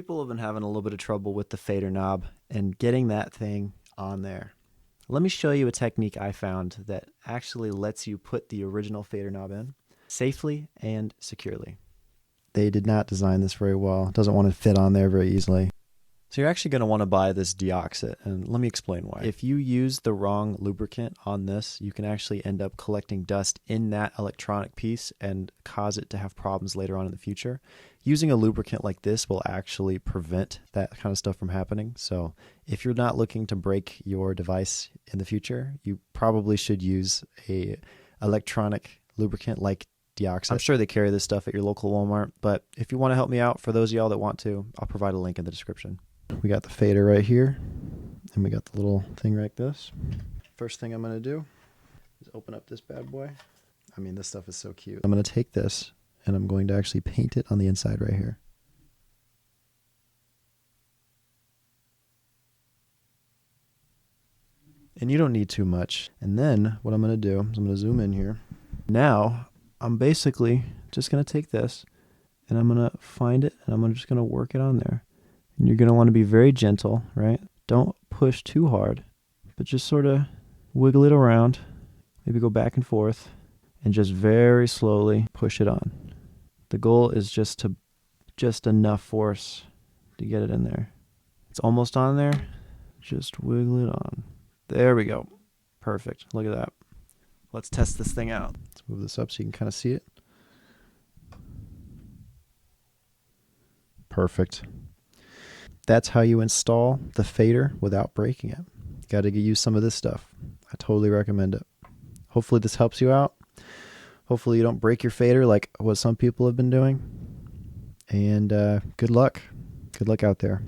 People have been having a little bit of trouble with the fader knob and getting that thing on there. Let me show you a technique I found that actually lets you put the original fader knob in safely and securely. They did not design this very well. It doesn't want to fit on there very easily. So you're actually going to want to buy this Deoxit, and let me explain why. If you use the wrong lubricant on this, you can actually end up collecting dust in that electronic piece and cause it to have problems later on in the future. Using a lubricant like this will actually prevent that kind of stuff from happening. So if you're not looking to break your device in the future, you probably should use a electronic lubricant like Deoxit. I'm sure they carry this stuff at your local Walmart, but if you want to help me out, for those of y'all that want to, I'll provide a link in the description. We got the fader right here, and we got the little thing like this. First thing I'm going to do is open up this bad boy. I mean, this stuff is so cute. I'm going to take this, and I'm going to actually paint it on the inside right here. And you don't need too much. And then what I'm going to do is I'm going to zoom in here. Now, I'm basically just going to take this, and I'm going to find it, and I'm just going to work it on there. And you're going to want to be very gentle, right? Don't push too hard, but just sort of wiggle it around, maybe go back and forth, and just very slowly push it on. The goal is just enough force to get it in there. It's almost on there. Just wiggle it on. There we go. Perfect. Look at that. Let's test this thing out. Let's move this up so you can kind of see it. Perfect. That's how you install the fader without breaking it. Got to use some of this stuff. I totally recommend it. Hopefully this helps you out. Hopefully you don't break your fader like what some people have been doing. And good luck. Good luck out there.